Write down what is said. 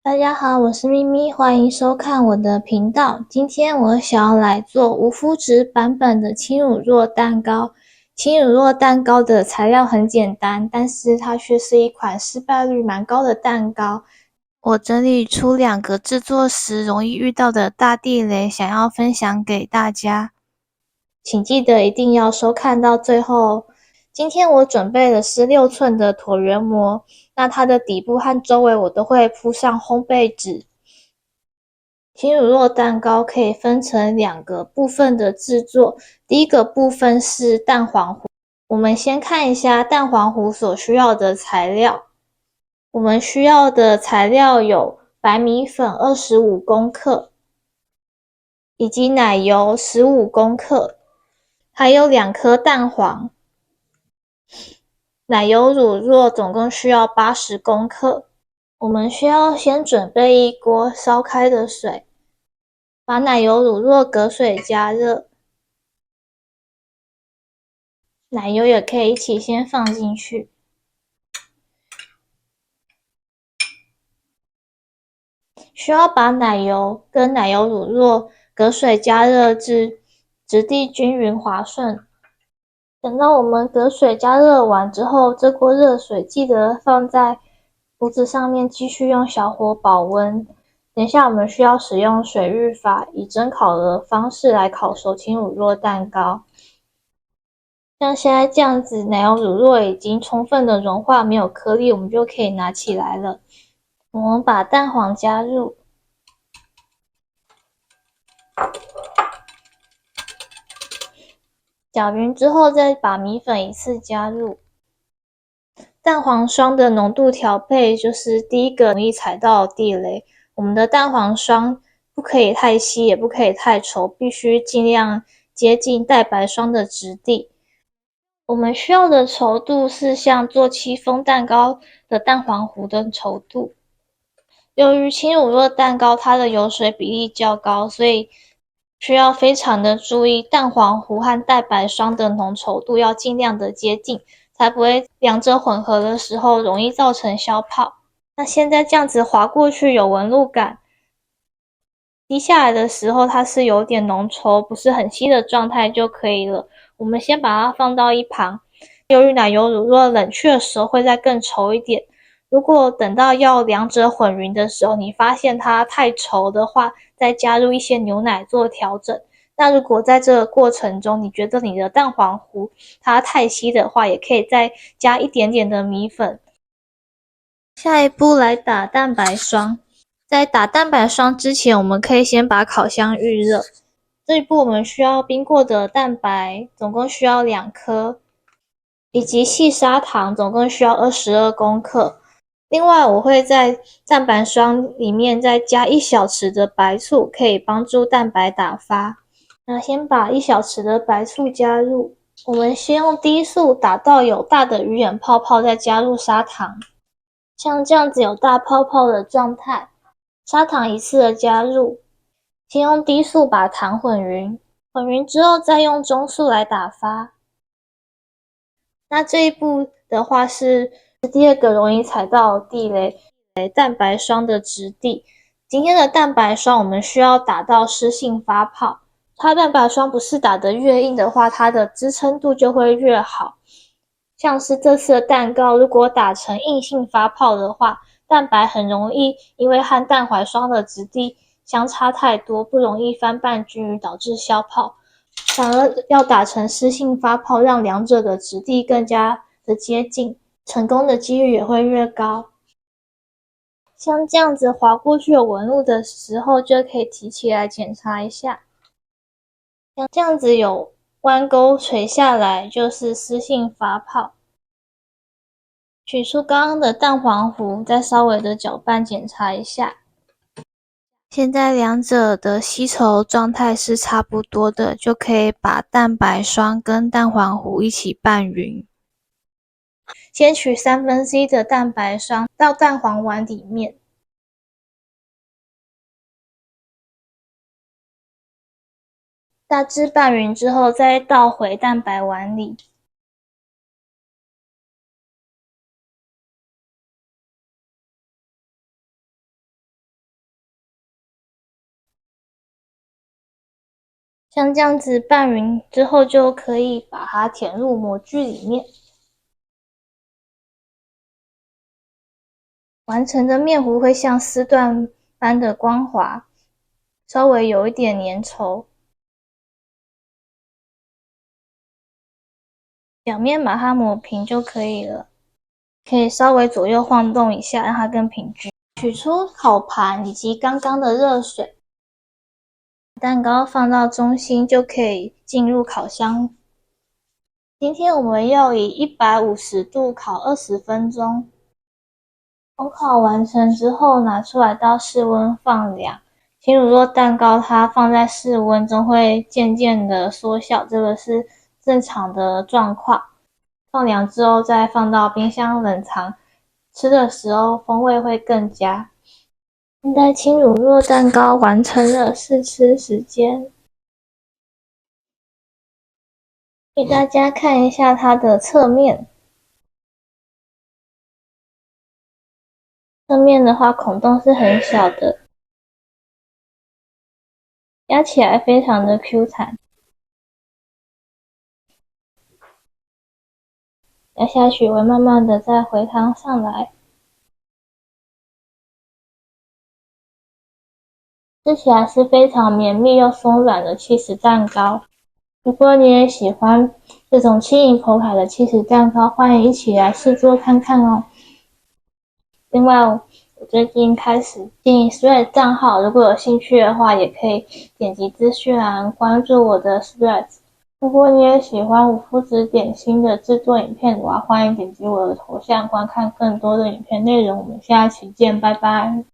大家好，我是咪咪，欢迎收看我的频道。今天我想要来做无麸质版本的轻乳酪蛋糕。轻乳酪蛋糕的材料很简单，但是它却是一款失败率蛮高的蛋糕。我整理出2个制作时容易遇到的大地雷，想要分享给大家。请记得一定要收看到最后哦。今天我准备的是6寸的椭圆膜，那它的底部和周围我都会铺上烘焙纸。轻乳酪蛋糕可以分成2个部分的制作，第一个部分是蛋黄糊。我们先看一下蛋黄糊所需要的材料。我们需要的材料有白米粉25公克，以及奶油15公克，还有2颗蛋黄。奶油乳酪总共需要80公克。我们需要先准备一锅烧开的水，把奶油乳酪隔水加热，奶油也可以一起先放进去。需要把奶油跟奶油乳酪隔水加热至质地均匀滑顺。等到我们隔水加热完之后，这锅热水记得放在炉子上面继续用小火保温。等一下我们需要使用水浴法，以蒸烤的方式来烤熟轻乳酪蛋糕。像现在这样子，奶油乳酪已经充分的融化，没有颗粒，我们就可以拿起来了。我们把蛋黄加入，搅匀之后再把米粉一次加入。蛋黄霜的浓度调配就是第一个容易踩到的地雷。我们的蛋黄霜不可以太稀，也不可以太稠，必须尽量接近蛋白霜的质地。我们需要的稠度是像做戚风蛋糕的蛋黄糊的稠度。由于轻乳酪蛋糕它的油水比例较高，所以需要非常的注意蛋黄糊和蛋白霜的浓稠度要尽量的接近，才不会两者混合的时候容易造成消泡。那现在这样子滑过去有纹路感，滴下来的时候它是有点浓稠，不是很稀的状态就可以了。我们先把它放到一旁。由于奶油乳酪冷却的时候会再更稠一点，如果等到要两者混匀的时候，你发现它太稠的话，再加入一些牛奶做调整。那如果在这个过程中，你觉得你的蛋黄糊它太稀的话，也可以再加一点点的米粉。下一步来打蛋白霜。在打蛋白霜之前，我们可以先把烤箱预热。这一步我们需要冰过的蛋白，总共需要2颗，以及细砂糖，总共需要22公克。另外，我会在蛋白霜里面再加1小匙的白醋，可以帮助蛋白打发。那先把1小匙的白醋加入，我们先用低速打到有大的鱼眼泡泡，再加入砂糖。像这样子有大泡泡的状态，砂糖一次的加入，先用低速把糖混匀，混匀之后再用中速来打发。那这一步的话是第2个容易踩到的地雷，蛋白霜的质地。今天的蛋白霜我们需要打到湿性发泡，它蛋白霜不是打得越硬的话，它的支撑度就会越好。像是这次的蛋糕，如果打成硬性发泡的话，蛋白很容易因为和蛋白霜的质地相差太多，不容易翻拌均匀，导致消泡。反而要打成湿性发泡，让两者的质地更加的接近，成功的几率也会越高。像这样子滑过去有纹路的时候，就可以提起来检查一下。像这样子有弯钩垂下来，就是湿性发泡。取出刚刚的蛋黄糊，再稍微的搅拌检查一下。现在两者的稀稠状态是差不多的，就可以把蛋白霜跟蛋黄糊一起拌匀。先取1/3的蛋白霜到蛋黄碗里面，大致拌匀之后再倒回蛋白碗里。像这样子拌匀之后，就可以把它填入模具里面。完成的面糊会像丝缎般的光滑，稍微有一点粘稠。表面把它抹平就可以了，可以稍微左右晃动一下，让它更平均。取出烤盘以及刚刚的热水，蛋糕放到中心就可以进入烤箱。今天我们要以150度烤20分钟。烘烤完成之后，拿出来到室温放凉。轻乳酪蛋糕它放在室温中会渐渐的缩小，这个是正常的状况。放凉之后再放到冰箱冷藏，吃的时候风味会更佳。现在轻乳酪蛋糕完成了，试吃时间。给大家看一下它的侧面。侧面的话孔洞是很小的，压起来非常的 Q 弹。压下去会慢慢的再回汤上来。吃起来是非常绵密又松软的起司蛋糕。如果你也喜欢这种轻盈口感的起司蛋糕，欢迎一起来试做看看哦。另外，我最近开始经营 Threads 账号，如果有兴趣的话，也可以点击资讯栏关注我的 Threads。如果你也喜欢五夫子点心的制作影片的话，欢迎点击我的头像观看更多的影片内容。我们下期见，拜拜。